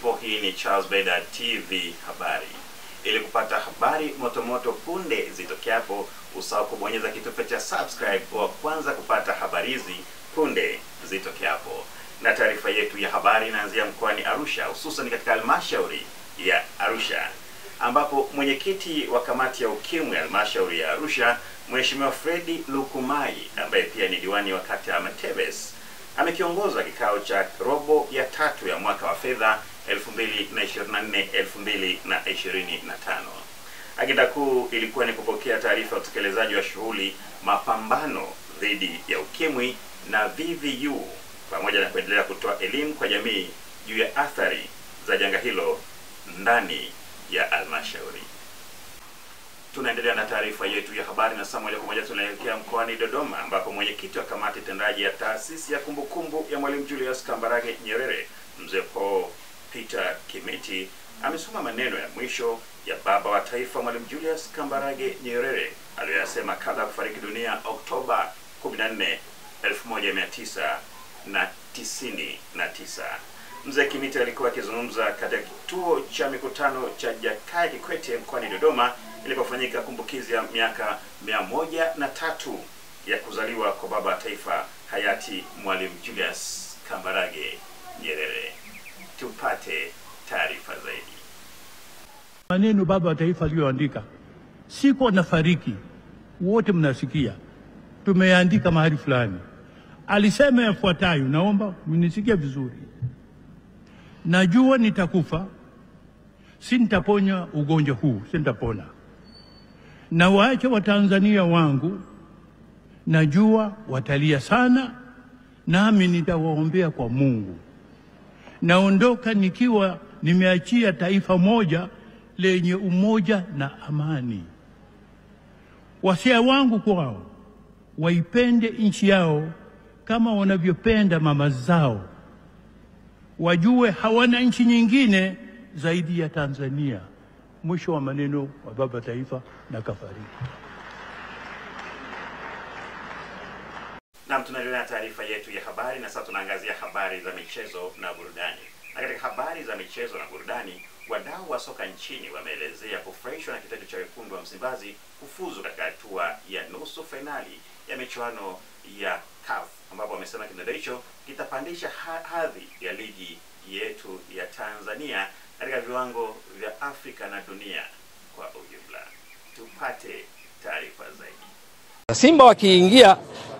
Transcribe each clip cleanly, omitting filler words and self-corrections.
ulipo, hii ni Charles Beda TV habari. Ili kupata habari motomoto punde zitokeapo, usahau kubonyeza kitufe cha subscribe kwa kwanza kupata habari hizi punde zitokeapo. Na taarifa yetu ya habari inaanzia mkoani Arusha, hususan katika halmashauri ya Arusha, ambapo mwenyekiti wa kamati ya ukimwi halmashauri ya Arusha, Mheshimiwa Fredi Lukumai, ambaye pia ni diwani wa kata ya Matebes, amekiongoza kikao cha robo ya tatu ya mwaka wa fedha 2024-2025. Agenda kuu ilikuwa ni kupokea taarifa ya utekelezaji wa shughuli mapambano dhidi ya ukimwi na VVU, pamoja na kuendelea kutoa elimu kwa jamii juu ya athari za janga hilo ndani ya halmashauri. Tunaendelea na taarifa yetu ya habari na moja kwa moja tunaelekea mkoani Dodoma, ambapo mwenyekiti wa kamati tendaji ya taasisi ya kumbukumbu ya Mwalimu Julius Kambarage Nyerere, Mzee Paul Peter Kimiti, amesoma maneno ya mwisho ya baba wa taifa Mwalimu Julius Kambarage Nyerere aliyosema kabla ya kufariki dunia Oktoba 14, 1999. Mzee Kimiti alikuwa akizungumza katika kituo cha mikutano cha Jakaya Kikwete mkoani Dodoma ilipofanyika kumbukizi ya miaka 103 ya kuzaliwa kwa baba wa taifa hayati Mwalimu Julius Kambarage Nyerere. Tupate taarifa zaidi. Maneno baba wa taifa aliyoandika, siku anafariki, wote mnasikia, tumeandika mahali fulani. Alisema yafuatayo, naomba mnisikie vizuri: najua nitakufa, si nitaponya ugonjwa huu, si nitapona. Na waache wa Tanzania wangu, najua watalia sana, nami nitawaombea kwa Mungu. Naondoka nikiwa nimeachia taifa moja lenye umoja na amani. Wasia wangu kwao, waipende nchi yao kama wanavyopenda mama zao. Wajue hawana nchi nyingine zaidi ya Tanzania. Mwisho wa maneno wa baba taifa na kafariki. Na tunaendelea na taarifa yetu ya habari, na sasa tunaangazia habari za michezo na burudani. Na katika habari za michezo na burudani, wadau wa soka nchini wameelezea kufurahishwa na kitendo cha wekundu wa Msimbazi kufuzu katika hatua ya nusu finali ya michuano ya CAF, ambapo wamesema kitendo hicho kitapandisha hadhi ya ligi yetu ya Tanzania katika viwango vya Afrika na dunia kwa ujumla. Tupate taarifa zaidi. Simba wakiingia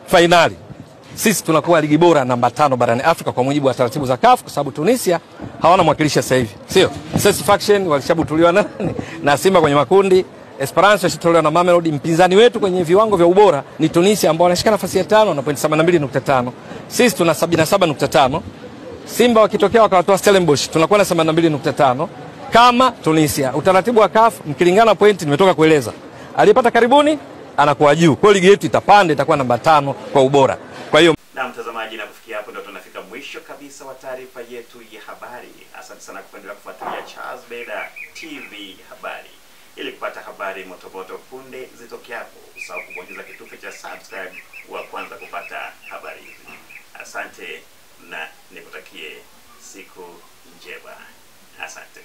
finali, sisi tunakuwa ligi bora namba 5 barani Afrika kwa mujibu wa taratibu za CAF, kwa sababu Tunisia hawana mwakilishi sasa hivi. Sio? Satisfaction walishabutuliwa na Simba kwenye makundi. Esperance washitolewa na Mamelodi. Mpinzani wetu kwenye viwango vya ubora ni Tunisia ambao wanashika nafasi ya 5 na point 72.5. Sisi tuna 77.5. Simba wakitokea wakawatoa Stellenbosch tunakuwa na 82.5 kama Tunisia. Utaratibu wa CAF mkilingana point nimetoka kueleza. Aliyepata karibuni anakuwa juu. Kwa ligi yetu itapanda, itakuwa namba 5 kwa ubora. Kwa hiyo na mtazamaji, na kufikia hapo ndio tunafika mwisho kabisa wa taarifa yetu ya habari. Asante sana kwa kuendelea kufuatilia Charles Beda TV habari. Ili kupata habari motomoto punde zitokeapo, usahau kubonyeza kitufe cha subscribe wa kwanza kupata habari hizi. Asante na nikutakie siku njema. Asante.